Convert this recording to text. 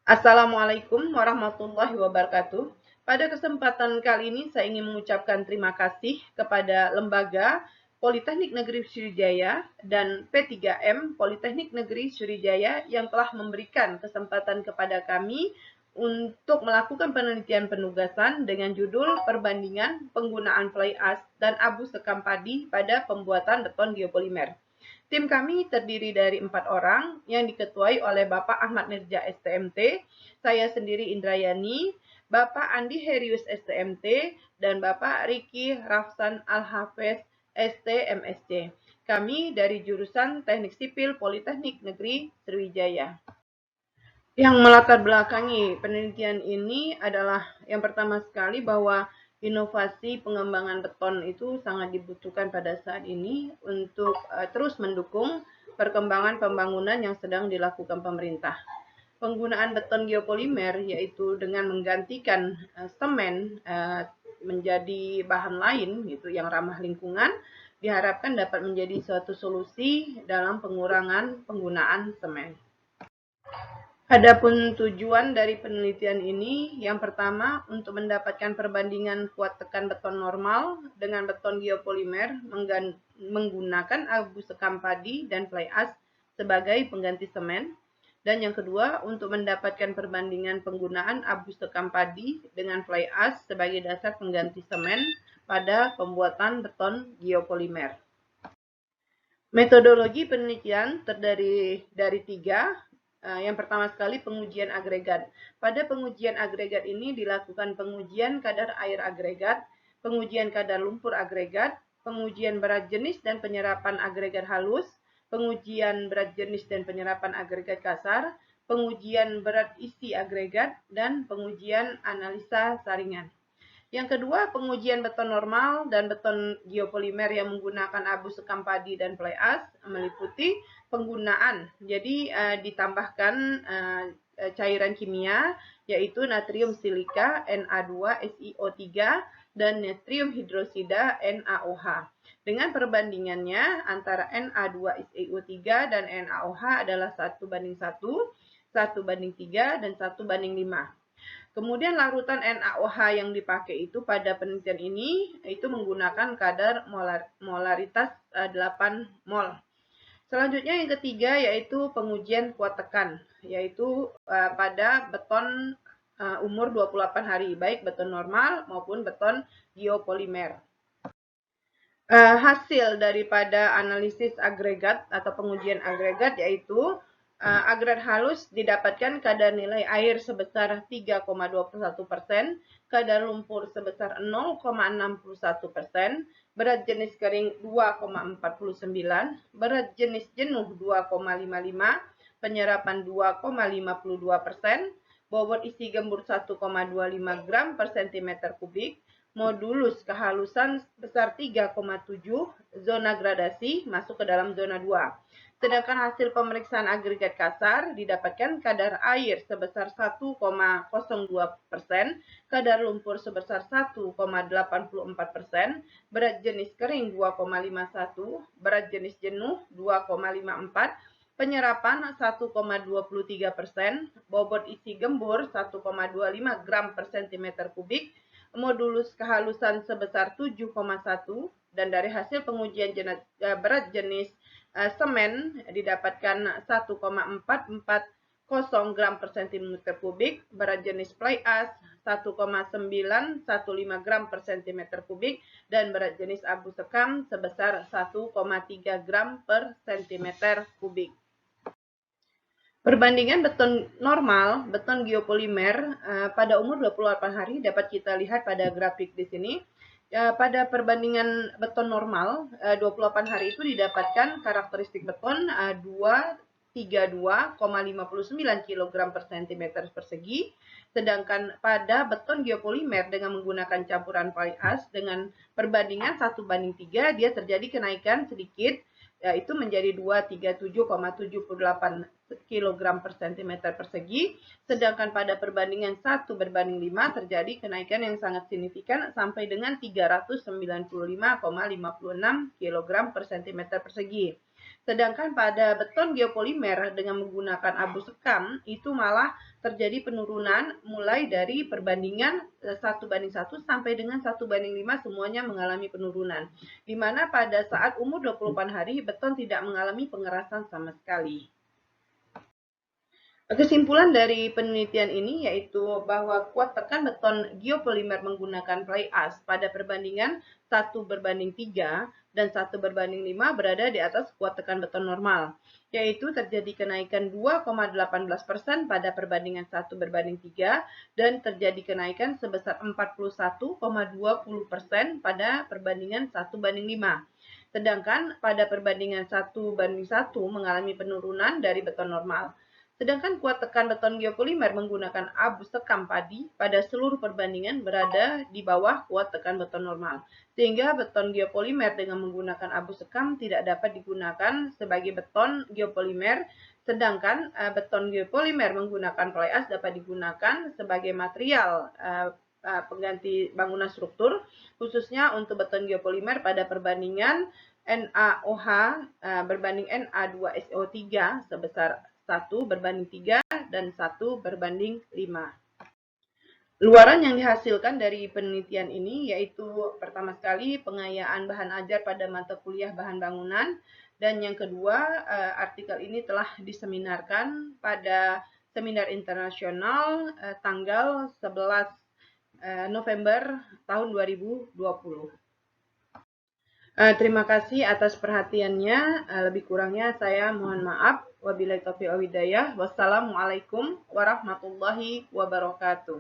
Assalamualaikum warahmatullahi wabarakatuh. Pada kesempatan kali ini saya ingin mengucapkan terima kasih kepada Lembaga Politeknik Negeri Sriwijaya dan P3M Politeknik Negeri Sriwijaya yang telah memberikan kesempatan kepada kami untuk melakukan penelitian penugasan dengan judul perbandingan penggunaan fly ash dan abu sekam padi pada pembuatan beton geopolimer. Tim kami terdiri dari 4 orang yang diketuai oleh Bapak Ahmad Mirja STMT, saya sendiri Indrayani, Bapak Andi Herius STMT, dan Bapak Riki Rafsan Al-Hafez STMSC. Kami dari jurusan Teknik Sipil Politeknik Negeri Sriwijaya. Yang melatar belakangi penelitian ini adalah yang pertama sekali bahwa inovasi pengembangan beton itu sangat dibutuhkan pada saat ini untuk terus mendukung perkembangan pembangunan yang sedang dilakukan pemerintah. Penggunaan beton geopolimer yaitu dengan menggantikan semen menjadi bahan lain gitu yang ramah lingkungan diharapkan dapat menjadi suatu solusi dalam pengurangan penggunaan semen. Adapun tujuan dari penelitian ini, yang pertama untuk mendapatkan perbandingan kuat tekan beton normal dengan beton geopolimer menggunakan abu sekam padi dan fly ash sebagai pengganti semen. Dan yang kedua untuk mendapatkan perbandingan penggunaan abu sekam padi dengan fly ash sebagai dasar pengganti semen pada pembuatan beton geopolimer. Metodologi penelitian terdiri dari 3. Yang pertama sekali pengujian agregat. Pada pengujian agregat ini dilakukan pengujian kadar air agregat, pengujian kadar lumpur agregat, pengujian berat jenis dan penyerapan agregat halus, pengujian berat jenis dan penyerapan agregat kasar, pengujian berat isi agregat, dan pengujian analisa saringan. Yang kedua, pengujian beton normal dan beton geopolimer yang menggunakan abu sekam padi dan fly ash meliputi penggunaan. Jadi ditambahkan cairan kimia yaitu natrium silika Na2SiO3 dan natrium hidrosida NaOH. Dengan perbandingannya antara Na2SiO3 dan NaOH adalah 1:1, 1:3, dan 1:5. Kemudian larutan NaOH yang dipakai itu pada penelitian ini itu menggunakan kadar molaritas 8 mol. Selanjutnya yang ketiga yaitu pengujian kuat tekan, yaitu pada beton umur 28 hari, baik beton normal maupun beton geopolimer. Hasil daripada analisis agregat atau pengujian agregat yaitu agregat halus didapatkan kadar nilai air sebesar 3,21%, kadar lumpur sebesar 0,61%, berat jenis kering 2,49, berat jenis jenuh 2,55, penyerapan 2,52%, bobot isi gembur 1,25 gram per cm kubik, modulus kehalusan sebesar 3,7, zona gradasi masuk ke dalam zona 2. Sedangkan hasil pemeriksaan agregat kasar didapatkan kadar air sebesar 1,02%, kadar lumpur sebesar 1,84%, berat jenis kering 2,51, berat jenis jenuh 2,54, penyerapan 1,23%, bobot isi gembur 1,25 gram per cm kubik, modulus kehalusan sebesar 7,1, dan dari hasil pengujian berat jenis semen didapatkan 1,440 gram per cm kubik, berat jenis fly ash 1,915 gram per cm kubik, dan berat jenis abu sekam sebesar 1,3 gram per cm kubik. Perbandingan beton normal, beton geopolimer pada umur 28 hari dapat kita lihat pada grafik di sini. Pada perbandingan beton normal 28 hari itu didapatkan karakteristik beton 232,59 kg per cm persegi, sedangkan pada beton geopolimer dengan menggunakan campuran fly ash dengan perbandingan 1:3 dia terjadi kenaikan sedikit, yaitu menjadi 237,78 kg per cm persegi, sedangkan pada perbandingan 1:5 terjadi kenaikan yang sangat signifikan sampai dengan 395,56 kg per cm persegi. Sedangkan pada beton geopolimer dengan menggunakan abu sekam itu malah terjadi penurunan mulai dari perbandingan 1:1 sampai dengan 1:5 semuanya mengalami penurunan. Di mana pada saat umur 24 hari beton tidak mengalami pengerasan sama sekali. Kesimpulan dari penelitian ini yaitu bahwa kuat tekan beton geopolimer menggunakan fly ash pada perbandingan 1:3 dan 1:5 berada di atas kuat tekan beton normal, yaitu terjadi kenaikan 2,18% pada perbandingan 1:3 dan terjadi kenaikan sebesar 41,20% pada perbandingan 1:5. Sedangkan pada perbandingan 1:1 mengalami penurunan dari beton normal. Sedangkan kuat tekan beton geopolimer menggunakan abu sekam padi pada seluruh perbandingan berada di bawah kuat tekan beton normal. Sehingga beton geopolimer dengan menggunakan abu sekam tidak dapat digunakan sebagai beton geopolimer, sedangkan beton geopolimer menggunakan fly ash dapat digunakan sebagai material pengganti bangunan struktur, khususnya untuk beton geopolimer pada perbandingan NaOH berbanding Na2SO3 sebesar 1:3 dan 1:5. Luaran yang dihasilkan dari penelitian ini yaitu pertama sekali pengayaan bahan ajar pada mata kuliah bahan bangunan, dan yang kedua artikel ini telah diseminarkan pada seminar internasional tanggal 11 November tahun 2020. Terima kasih atas perhatiannya. Lebih kurangnya saya mohon maaf. Wabillahi taufiq wal hidayah. Wassalamualaikum warahmatullahi wabarakatuh.